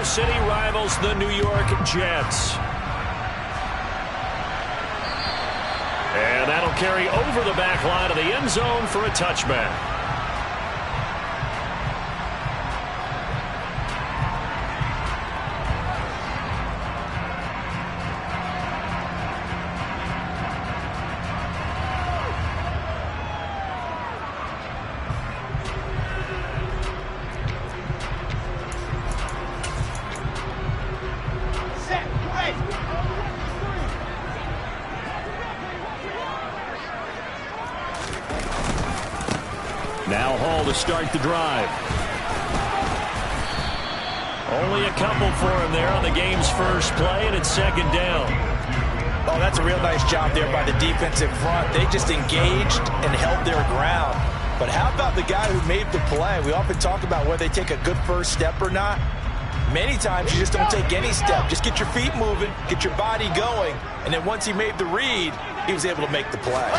City rivals the New York Jets. And that'll carry over the back line of the end zone for a touchback. Now Hall to start the drive. Only a couple for him there on the game's first play, and it's second down. Oh, that's a real nice job there by the defensive front. They just engaged and held their ground. But how about the guy who made the play? We often talk about whether they take a good first step or not. Many times you just don't take any step. Just get your feet moving, get your body going, and then once he made the read, he was able to make the play.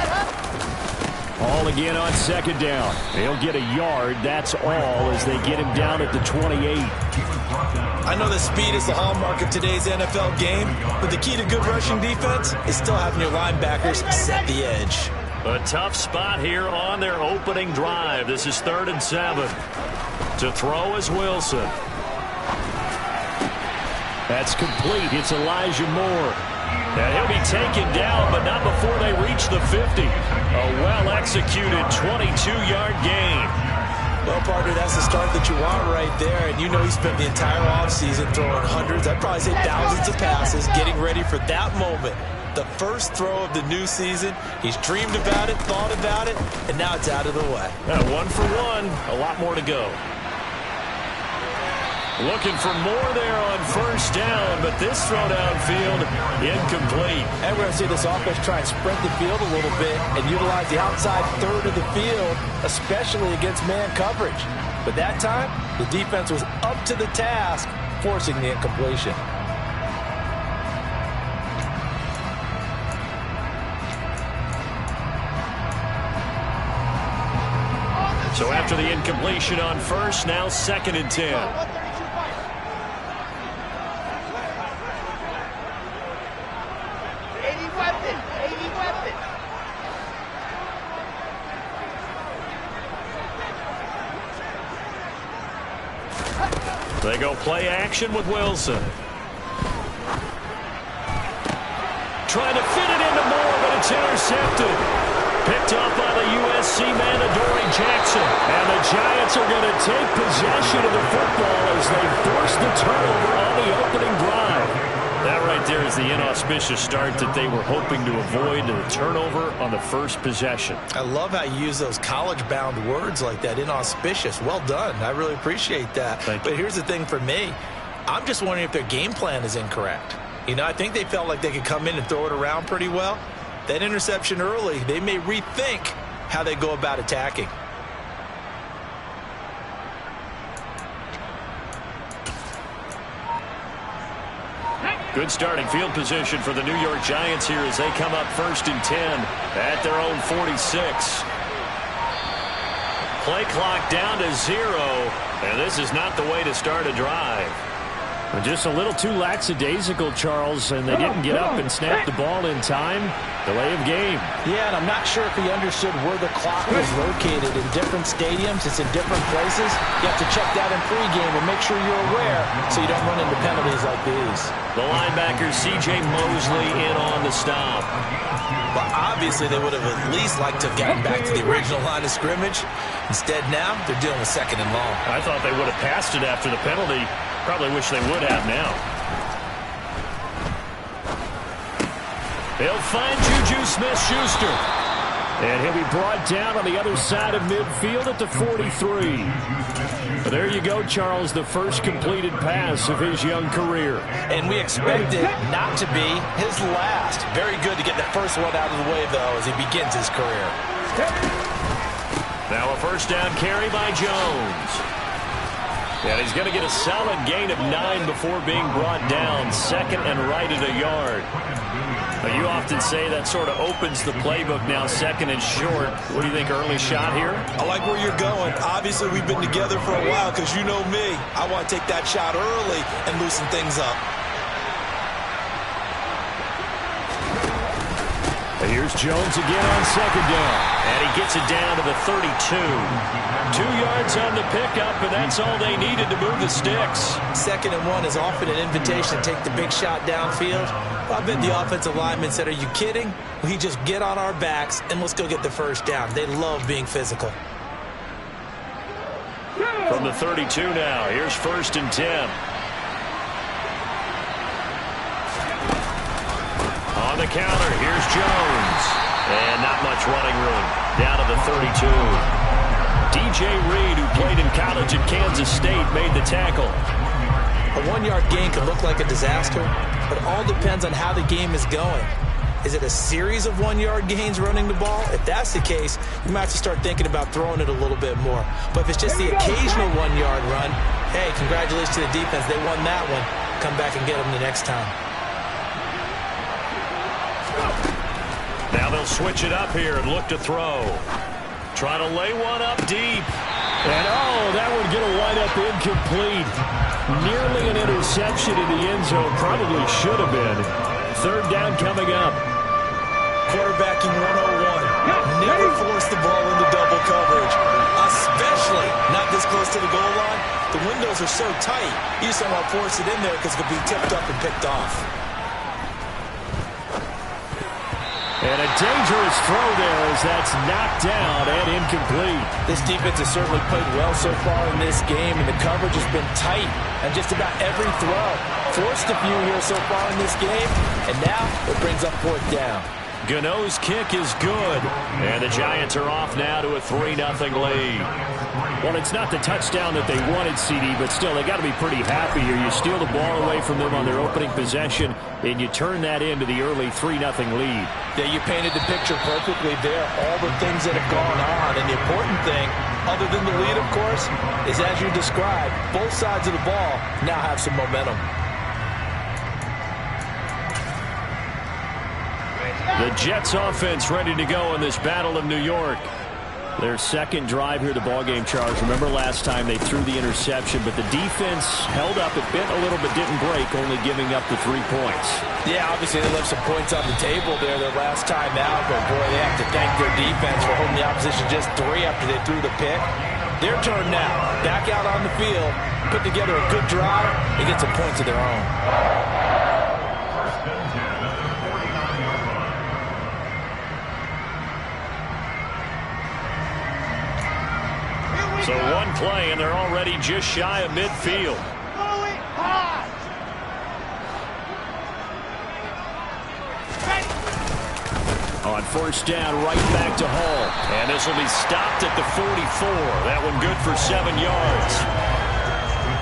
All again on second down. They'll get a yard, that's all, as they get him down at the 28. I know that speed is the hallmark of today's NFL game, but the key to good rushing defense is still having your linebackers set the edge. A tough spot here on their opening drive. This is 3rd and 7. To throw is Wilson. That's complete. It's Elijah Moore. And he'll be taken down, but not before they reach the 50. A well-executed 22-yard gain. Well, partner, that's the start that you want right there. And you know he spent the entire offseason throwing hundreds, I'd probably say thousands of passes, getting ready for that moment. The first throw of the new season. He's dreamed about it, thought about it, and now it's out of the way. 1 for 1. A lot more to go. Looking for more there on first down, but this throw downfield incomplete. And we're going to see this offense try and spread the field a little bit and utilize the outside third of the field, especially against man coverage. But that time, the defense was up to the task, forcing the incompletion. So after the incompletion on first, now 2nd and 10. They go play action with Wilson. Trying to fit it into Moore, but it's intercepted. Picked up by the USC man, Adoree Jackson. And the Giants are going to take possession of the football as they force the turnover on the opening drive. That right there is the inauspicious start that they were hoping to avoid, the turnover on the first possession. I love how you use those college-bound words like that, inauspicious. Well done. I really appreciate that. But here's the thing for me. I'm just wondering if their game plan is incorrect. You know, I think they felt like they could come in and throw it around pretty well. That interception early, they may rethink how they go about attacking. Good starting field position for the New York Giants here as they come up 1st and 10 at their own 46. Play clock down to 0, and this is not the way to start a drive. Just a little too lackadaisical, Charles, and they didn't get up and snap the ball in time. Delay of game. Yeah, and I'm not sure if he understood where the clock was located. In different stadiums, it's in different places. You have to check that in pregame and make sure you're aware so you don't run into penalties like these. The linebacker, C.J. Mosley, in on the stop. Well, obviously they would have at least liked to have gotten back to the original line of scrimmage. Instead, now they're dealing with 2nd and long. I thought they would have passed it after the penalty. Probably wish they would have now. They'll find Juju Smith-Schuster. And he'll be brought down on the other side of midfield at the 43. But there you go, Charles, the first completed pass of his young career. And we expect it not to be his last. Very good to get that first one out of the way, though, as he begins his career. Now a first down carry by Jones. And he's going to get a solid gain of 9 before being brought down. Second and right at a yard. But you often say that sort of opens the playbook now, second and short. What do you think, early shot here? I like where you're going. Obviously, we've been together for a while because you know me. I want to take that shot early and loosen things up. Here's Jones again on second down. And he gets it down to the 32. 2 yards on the pickup, and that's all they needed to move the sticks. 2nd and 1 is often an invitation to take the big shot downfield. I bet the offensive lineman said, are you kidding? We just get on our backs and let's go get the first down. They love being physical. From the 32 now, here's 1st and 10. On the counter, here's Jones. And not much running room. Down to the 32. DJ Reed, who played in college at Kansas State, made the tackle. A 1-yard gain can look like a disaster, but it all depends on how the game is going. Is it a series of 1-yard gains running the ball? If that's the case, you might have to start thinking about throwing it a little bit more. But if it's just the occasional 1-yard run, hey, congratulations to the defense. They won that one. Come back and get them the next time. Now they'll switch it up here and look to throw. Try to lay one up deep. And, oh, that would get a wind up incomplete. Nearly an interception in the end zone. Probably should have been. 3rd down coming up. Quarterbacking 101. Never force the ball into double coverage, especially not this close to the goal line. The windows are so tight, you just don't want to force it in there because it could be tipped up and picked off. And a dangerous throw there as that's knocked down and incomplete. This defense has certainly played well so far in this game, and the coverage has been tight on just about every throw. Forced a few here so far in this game, and now it brings up 4th down. Gano's kick is good. And the Giants are off now to a 3-0 lead. Well, it's not the touchdown that they wanted, CD, but still, they got to be pretty happy here. You steal the ball away from them on their opening possession, and you turn that into the early 3-0 lead. Yeah, you painted the picture perfectly there. All the things that have gone on, and the important thing, other than the lead, of course, is as you described, both sides of the ball now have some momentum. The Jets offense ready to go in this Battle of New York. Their second drive here, the ballgame, Charles. Remember last time they threw the interception, but the defense held up. It bent a little but didn't break, only giving up the 3 points. Yeah, obviously they left some points on the table there their last time out, but boy, they have to thank their defense for holding the opposition just 3 after they threw the pick. Their turn now. Back out on the field, put together a good drive, and get some points of their own. So 1 play, and they're already just shy of midfield. On 1st down, right back to Hall. And this will be stopped at the 44. That one good for 7 yards.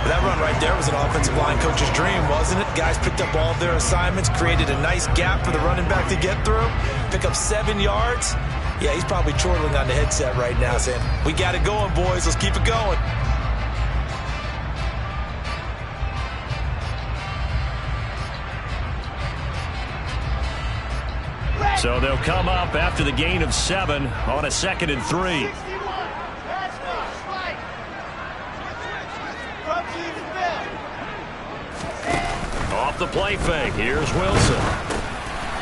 That run right there was an offensive line coach's dream, wasn't it? Guys picked up all of their assignments, created a nice gap for the running back to get through, pick up 7 yards. Yeah, he's probably chortling on the headset right now saying, we got it going, boys. Let's keep it going. So they'll come up after the gain of 7 on a 2nd and 3. Off the play fake. Here's Wilson.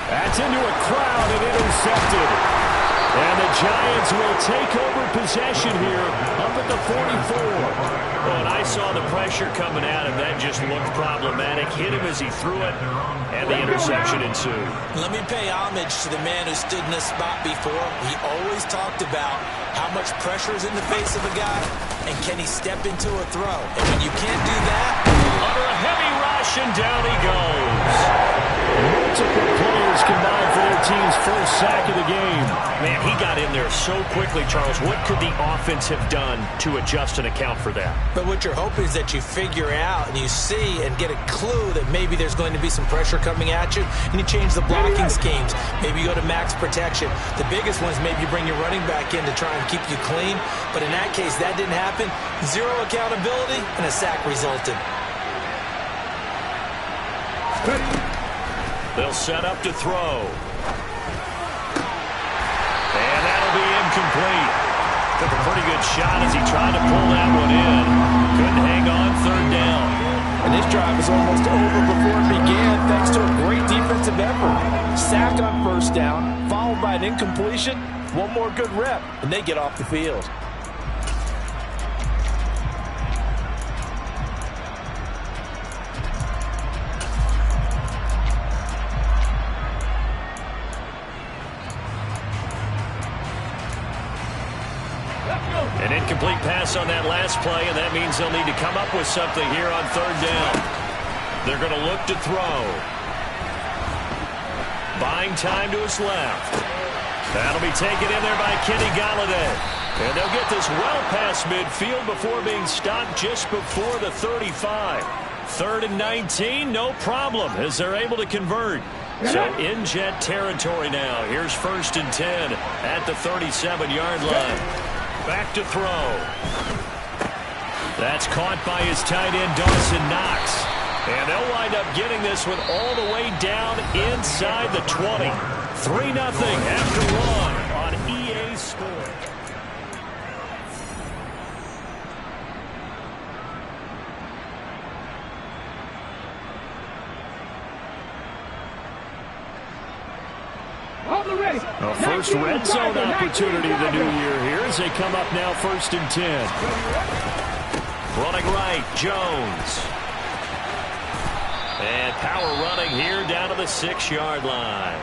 That's into a crowd and intercepted. And the Giants will take over possession here up at the 44. Oh, and I saw the pressure coming at him. That just looked problematic. Hit him as he threw it, and the interception ensued. Let me pay homage to the man who stood in this spot before. He always talked about how much pressure is in the face of a guy, and can he step into a throw. And when you can't do that, under a heavy rush, and down he goes. subsequent players combined for their team's first sack of the game. Man, he got in there so quickly, Charles. What could the offense have done to adjust and account for that? But what you're hoping is that you figure out and you see and get a clue that maybe there's going to be some pressure coming at you, and you change the blocking schemes. Maybe you go to max protection. The biggest one is maybe you bring your running back in to try and keep you clean. But in that case, that didn't happen. Zero accountability, and a sack resulted. They'll set up to throw. And that'll be incomplete. Took a pretty good shot as he tried to pull that one in. Couldn't hang on, third down. And this drive is almost over before it began thanks to a great defensive effort. Sack on first down, followed by an incompletion. One more good rep, and they get off the field. An incomplete pass on that last play, and that means they'll need to come up with something here on third down. They're going to look to throw. Buying time to his left. That'll be taken in there by Kenny Galladay. And they'll get this well past midfield before being stopped just before the 35. 3rd and 19, no problem, as they're able to convert. So in Jet territory now. Here's 1st and 10 at the 37-yard line. Back to throw. That's caught by his tight end, Dawson Knox. And they'll wind up getting this one all the way down inside the 20. 3-0 after 1 on EA Sports. A first red zone opportunity the new year here as they come up now 1st and 10. Running right, Jones. And power running here down to the 6-yard line.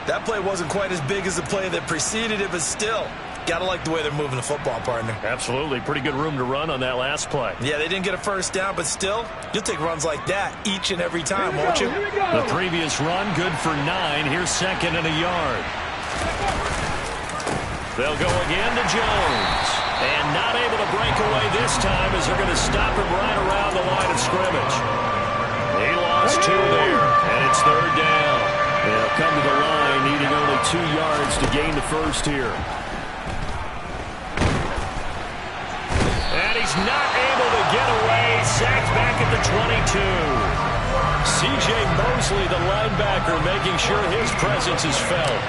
That play wasn't quite as big as the play that preceded it, but still, gotta like the way they're moving the football, partner. Absolutely. Pretty good room to run on that last play. Yeah, they didn't get a first down, but still, you'll take runs like that each and every time, won't you? The previous run, good for 9. Here's 2nd and a yard. They'll go again to Jones. And not able to break away this time as they're going to stop him right around the line of scrimmage. He lost 2 there, and it's 3rd down. They'll come to the line, needing only 2 yards to gain the first here. And he's not able to get away. Sacked back at the 22. C.J. Mosley, the linebacker, making sure his presence is felt.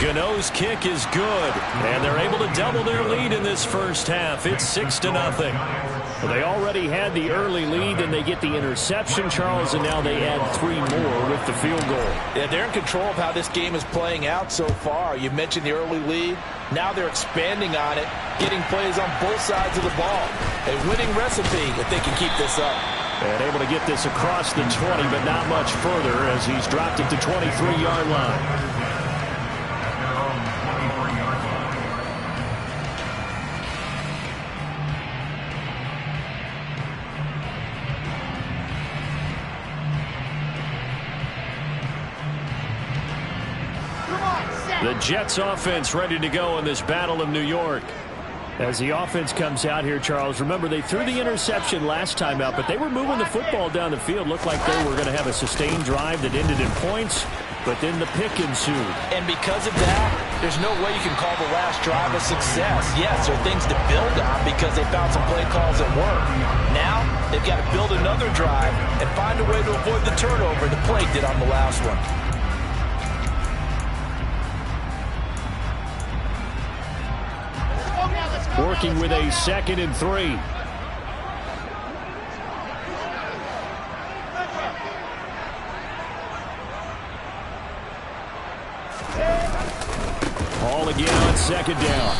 Gano's kick is good, and they're able to double their lead in this first half. It's 6-0. Well, they already had the early lead, and they get the interception, Charles, and now they add 3 more with the field goal. Yeah, they're in control of how this game is playing out so far. You mentioned the early lead. Now they're expanding on it, getting plays on both sides of the ball. A winning recipe if they can keep this up. And able to get this across the 20, but not much further as he's dropped it to 23-yard line. The Jets offense ready to go in this battle of New York. As the offense comes out here, Charles, remember they threw the interception last time out, but they were moving the football down the field. Looked like they were going to have a sustained drive that ended in points, but then the pick ensued. And because of that, there's no way you can call the last drive a success. Yes, there are things to build on because they found some play calls that work. Now, they've got to build another drive and find a way to avoid the turnover the play did on the last one. Working with a 2nd and 3. Ball again on 2nd down.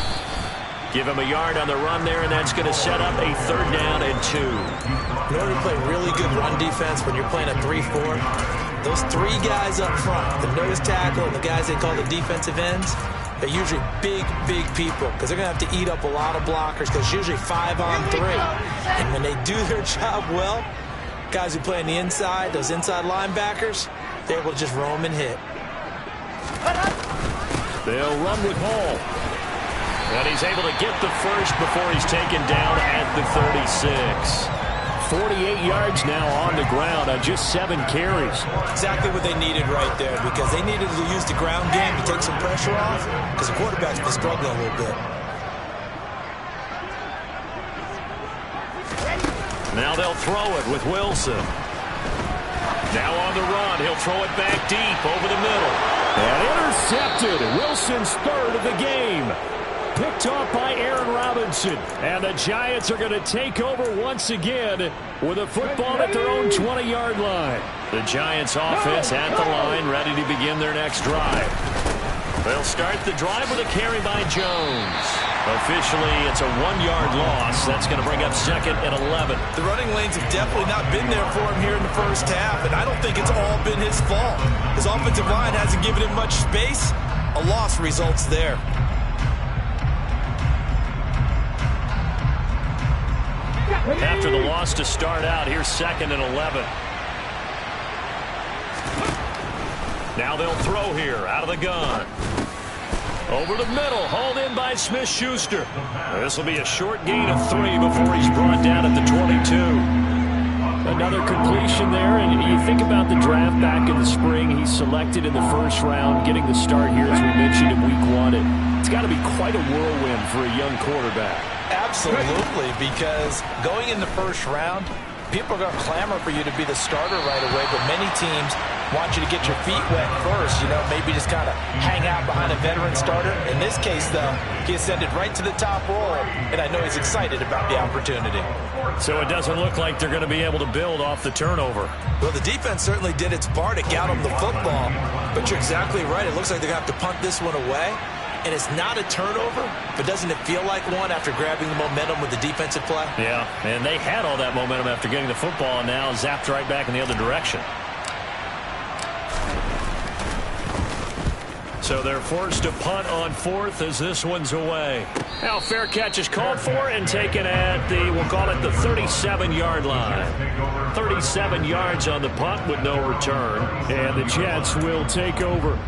Give him a yard on the run there, and that's going to set up a 3rd down and 2. In order to play really good run defense when you're playing a 3-4, those 3 guys up front, the nose tackle and the guys they call the defensive ends, they're usually big people because they're going to have to eat up a lot of blockers because it's usually 5-on-3. And when they do their job well, Guys who play on the inside, those inside linebackers, they're able to just roam and hit. They'll run with Hall. And he's able to get the first before he's taken down at the 36. 48 yards now on the ground on just 7 carries. Exactly what they needed right there, because they needed to use the ground game to take some pressure off, because the quarterback's been struggling a little bit. Now they'll throw it with Wilson. Now on the run, he'll throw it back deep over the middle. And intercepted. Wilson's third of the game. Picked off by Aaron Robinson. And the Giants are going to take over once again with a football at their own 20-yard line. The Giants offense at the line, ready to begin their next drive. They'll start the drive with a carry by Jones. Officially, it's a 1-yard loss. That's going to bring up second and 11. The running lanes have definitely not been there for him here in the first half, and I don't think it's all been his fault. His offensive line hasn't given him much space. A loss results there. After the loss to start out, here's second and 11. Now they'll throw here out of the gun. Over the middle, hauled in by Smith-Schuster. This will be a short gain of 3 before he's brought down at the 22. Another completion there, and you think about the draft back in the spring. He's selected in the first round, getting the start here, as we mentioned, in week 1. It's got to be quite a whirlwind for a young quarterback. Absolutely, because going in the first round, people are going to clamor for you to be the starter right away, but many teams want you to get your feet wet first, maybe just kind of hang out behind a veteran starter. In this case, though, he ascended right to the top role, and I know he's excited about the opportunity. So it doesn't look like they're going to be able to build off the turnover. Well, the defense certainly did its part to get him the football, but you're exactly right. It looks like they're going to have to punt this one away. And it's not a turnover, but doesn't it feel like one after grabbing the momentum with the defensive play? Yeah, and they had all that momentum after getting the football, and now zapped right back in the other direction. So they're forced to punt on 4th as this one's away. Now fair catch is called for and taken at the, we'll call it the 37-yard line. 37 yards on the punt with no return, and the Jets will take over.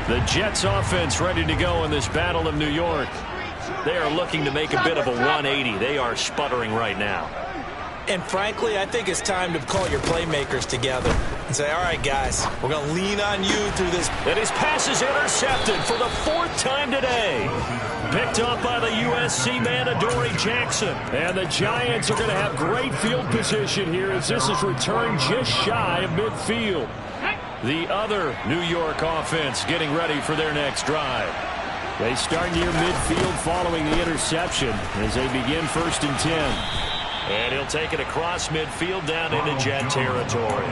The Jets offense ready to go in this Battle of New York. They are looking to make a bit of a 180. They are sputtering right now. And frankly, I think it's time to call your playmakers together and say, all right, guys, we're going to lean on you through this. And his pass is intercepted for the 4th time today. Picked up by the USC man, Adoree Jackson. And the Giants are going to have great field position here as this is returned just shy of midfield. The other New York offense getting ready for their next drive. They start near midfield following the interception as they begin 1st and 10. And he'll take it across midfield down into Jet territory.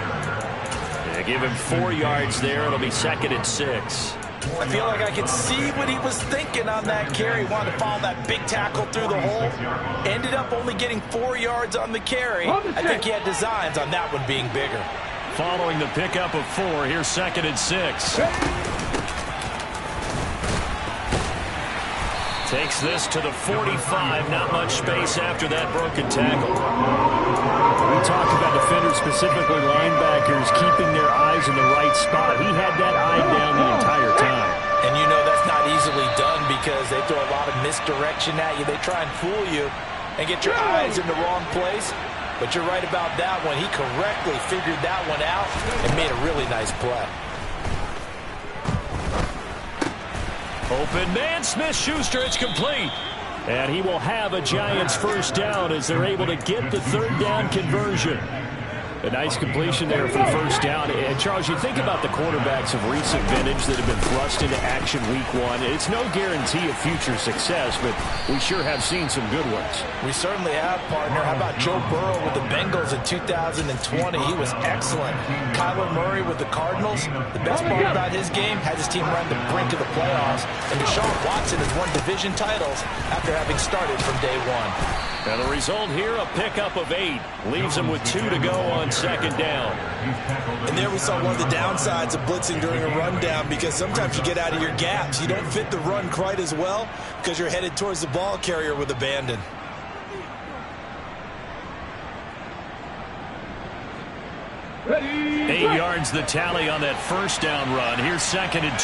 They give him 4 yards there. It'll be 2nd and 6. I feel like I can see what he was thinking on that carry. He wanted to follow that big tackle through the hole. Ended up only getting 4 yards on the carry. I think he had designs on that one being bigger. Following the pickup of 4, here's 2nd and 6. Takes this to the 45. Not much space after that broken tackle. We talked about defenders, specifically linebackers, keeping their eyes in the right spot. He had that eye down the entire time. And that's not easily done because they throw a lot of misdirection at you. They try and fool you and get your eyes in the wrong place. But you're right about that one. He correctly figured that one out and made a really nice play. Open man, Smith-Schuster, it's complete. And he will have a Giants first down as they're able to get the 3rd down conversion. A nice completion there for the first down. And, Charles, you think about the quarterbacks of recent vintage that have been thrust into action week one. It's no guarantee of future success, but we sure have seen some good ones. We certainly have, partner. How about Joe Burrow with the Bengals in 2020? He was excellent. Kyler Murray with the Cardinals. The best part about his game had his team run the brink of the playoffs. And Deshaun Watson has won division titles after having started from day one. And the result here, a pickup of 8. Leaves them with 2 to go on second down. And there we saw one of the downsides of blitzing during a rundown, because sometimes you get out of your gaps. You don't fit the run quite as well because you're headed towards the ball carrier with abandon. Ready. 8 yards the tally on that first down run. Here's 2nd and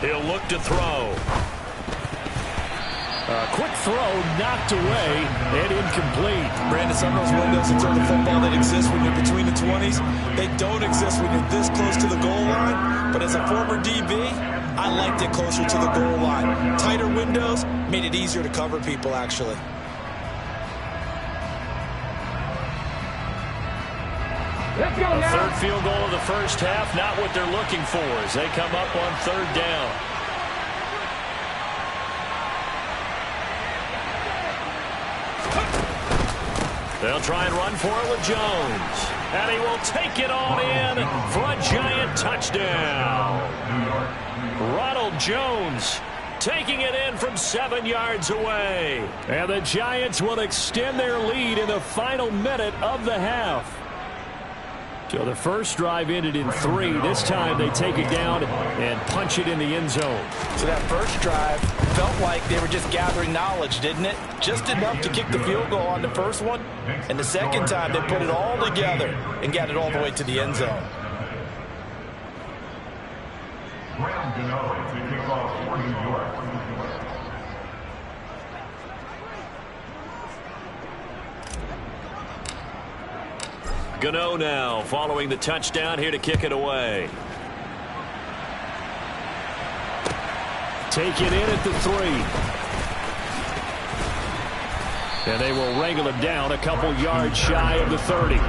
2. He'll look to throw. Quick throw, knocked away, and incomplete. Brandon, some of those windows in terms of football that exist when you're between the 20s, they don't exist when you're this close to the goal line. But as a former DB, I liked it closer to the goal line. Tighter windows made it easier to cover people, actually. A third field goal of the first half, not what they're looking for as they come up on 3rd down. They'll try and run for it with Jones. And he will take it on in for a giant touchdown. Ronald Jones taking it in from 7 yards away. And the Giants will extend their lead in the final minute of the half. So the first drive ended in 3. This time they take it down and punch it in the end zone. So that first drive felt like they were just gathering knowledge, didn't it? Just enough to kick the field goal on the first one. And the second time they put it all together and got it all the way to the end zone. Gano now following the touchdown here to kick it away. Take it in at the 3. And they will wrangle him down a couple yards shy of the 30.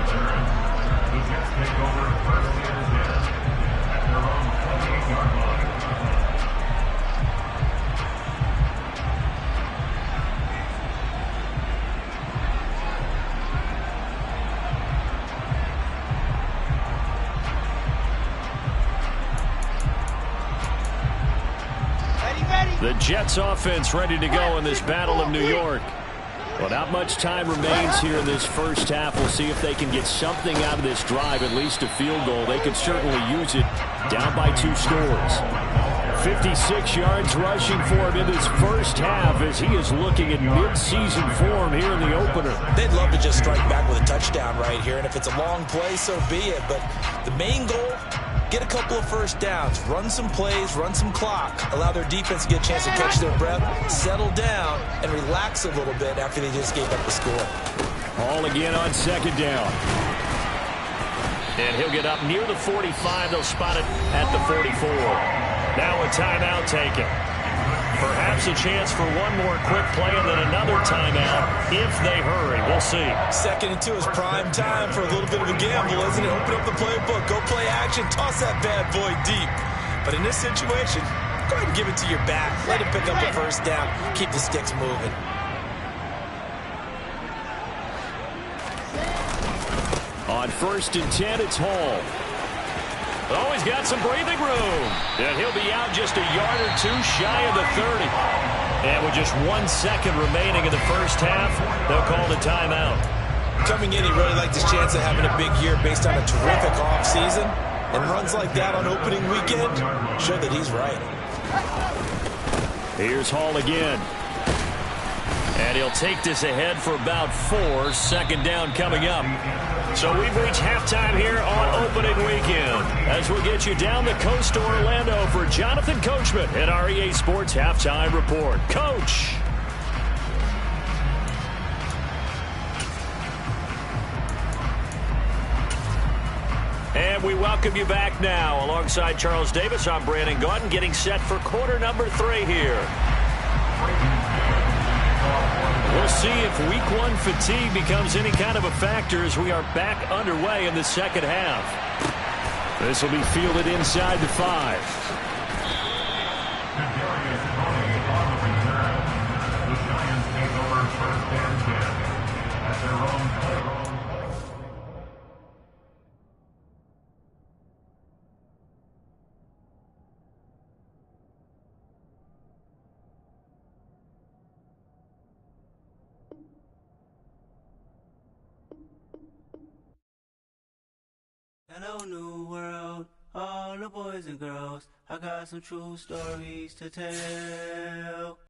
The Jets offense ready to go in this Battle of New York. Well, not much time remains here in this first half. We'll see if they can get something out of this drive, at least a field goal. They could certainly use it down by 2 scores. 56 yards rushing for him in this first half as he is looking at mid-season form here in the opener. They'd love to just strike back with a touchdown right here, and if it's a long play, so be it. But the main goal, get a couple of first downs, run some plays, run some clock, allow their defense to get a chance to catch their breath, settle down, and relax a little bit after they just gave up the score. All again on 2nd down. And he'll get up near the 45. They'll spot it at the 44. Now a timeout taken. Perhaps a chance for one more quick play and then another timeout if they hurry. We'll see. 2nd and 2 is prime time for a little bit of a gamble, isn't it? Open up the playbook, go play action, toss that bad boy deep. But in this situation, go ahead and give it to your back. Let him pick up the first down. Keep the sticks moving. On 1st and 10, it's Hall. Oh, he's got some breathing room. And he'll be out just a yard or 2 shy of the 30. And with just 1 second remaining in the first half, they'll call the timeout. Coming in, he really liked his chance of having a big year based on a terrific offseason. And runs like that on opening weekend show that he's right. Here's Hall again. And he'll take this ahead for about 4. 2nd down coming up. So we've reached halftime here on opening weekend as we get you down the coast to Orlando for Jonathan Coachman at our EA Sports Halftime Report. Coach. And we welcome you back now. Alongside Charles Davis, I'm Brandon Gaudin, getting set for quarter number 3 here. We'll see if week one fatigue becomes any kind of a factor as we are back underway in the second half. This will be fielded inside the 5. Hello, new world, all the boys and girls. I got some true stories to tell.